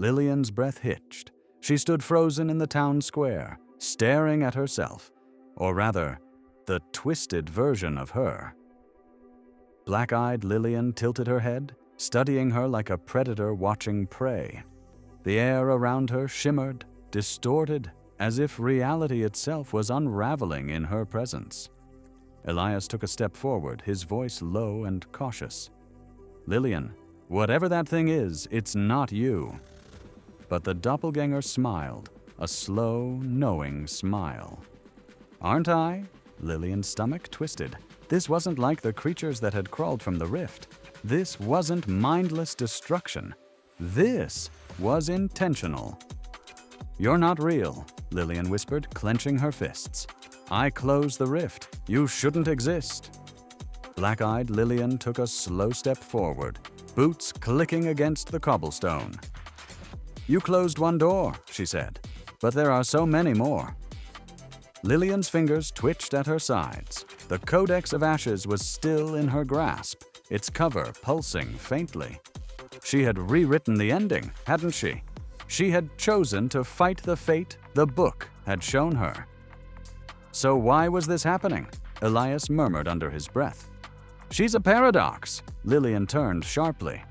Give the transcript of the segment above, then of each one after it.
Lillian's breath hitched. She stood frozen in the town square, staring at herself, or rather, the twisted version of her. Black-eyed Lillian tilted her head, studying her like a predator watching prey. The air around her shimmered, distorted, as if reality itself was unraveling in her presence. Elias took a step forward, his voice low and cautious. "Lillian, whatever that thing is, it's not you." But the doppelganger smiled, a slow, knowing smile. "Aren't I?" Lillian's stomach twisted. This wasn't like the creatures that had crawled from the rift. This wasn't mindless destruction. This was intentional. "You're not real," Lillian whispered, clenching her fists. "I closed the rift. You shouldn't exist." Black-eyed Lillian took a slow step forward, boots clicking against the cobblestone. "You closed one door," she said, "but there are so many more." Lillian's fingers twitched at her sides. The Codex of Ashes was still in her grasp, its cover pulsing faintly. She had rewritten the ending, hadn't she? She had chosen to fight the fate the book had shown her. So why was this happening? Elias murmured under his breath. "She's a paradox." Lillian turned sharply.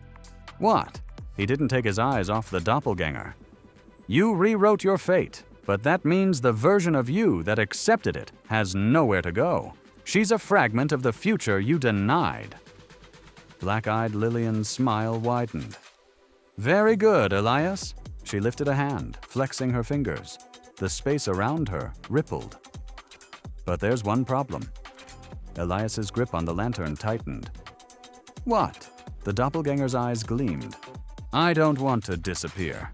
"What?" He didn't take his eyes off the doppelganger. "You rewrote your fate, but that means the version of you that accepted it has nowhere to go. She's a fragment of the future you denied." Black-eyed Lillian's smile widened. "Very good, Elias." She lifted a hand, flexing her fingers. The space around her rippled. "But there's one problem." Elias's grip on the lantern tightened. "What?" The doppelganger's eyes gleamed. "I don't want to disappear."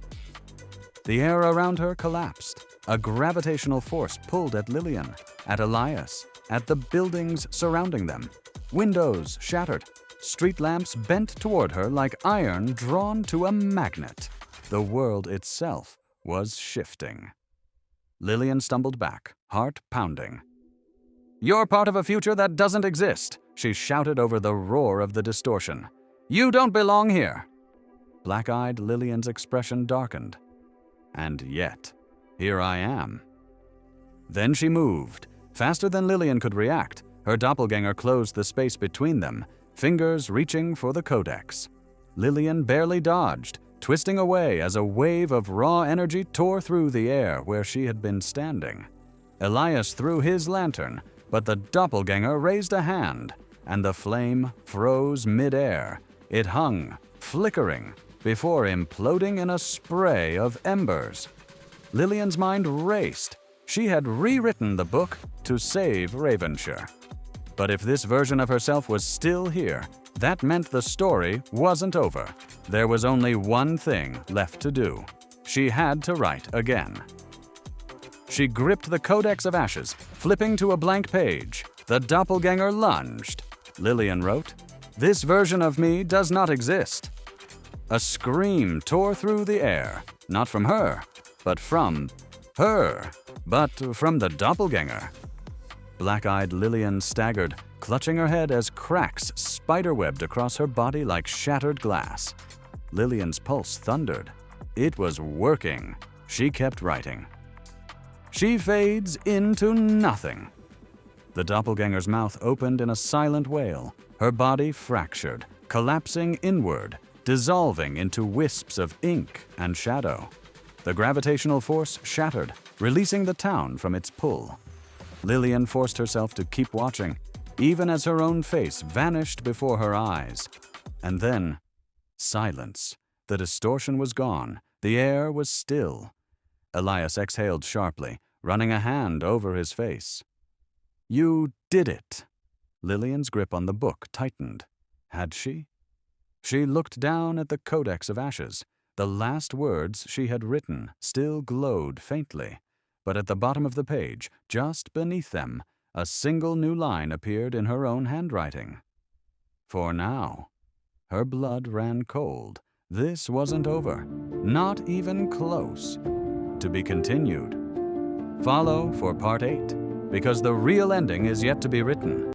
The air around her collapsed. A gravitational force pulled at Lillian, at Elias, at the buildings surrounding them. Windows shattered. Street lamps bent toward her like iron drawn to a magnet. The world itself was shifting. Lillian stumbled back, heart pounding. "You're part of a future that doesn't exist," she shouted over the roar of the distortion. "You don't belong here." Black-eyed Lillian's expression darkened. "And yet, here I am." Then she moved. Faster than Lillian could react, her doppelganger closed the space between them, fingers reaching for the codex. Lillian barely dodged, twisting away as a wave of raw energy tore through the air where she had been standing. Elias threw his lantern, but the doppelganger raised a hand, and the flame froze mid-air. It hung, flickering, before imploding in a spray of embers. Lillian's mind raced. She had rewritten the book to save Ravenshire. But if this version of herself was still here, that meant the story wasn't over. There was only one thing left to do. She had to write again. She gripped the Codex of Ashes, flipping to a blank page. The doppelganger lunged. Lillian wrote, "This version of me does not exist." A scream tore through the air, not from her, but from her, but from the doppelganger. Black-eyed Lillian staggered, clutching her head as cracks spiderwebbed across her body like shattered glass. Lillian's pulse thundered. It was working. She kept writing. She fades into nothing. The doppelganger's mouth opened in a silent wail. Her body fractured, collapsing inward, dissolving into wisps of ink and shadow. The gravitational force shattered, releasing the town from its pull. Lillian forced herself to keep watching, even as her own face vanished before her eyes. And then, silence. The distortion was gone. The air was still. Elias exhaled sharply, running a hand over his face. "You did it." Lillian's grip on the book tightened. Had she? She looked down at the Codex of Ashes. The last words she had written still glowed faintly, but at the bottom of the page, just beneath them, a single new line appeared in her own handwriting. For now, her blood ran cold. This wasn't over, not even close. To be continued. Follow for Part 8, because the real ending is yet to be written.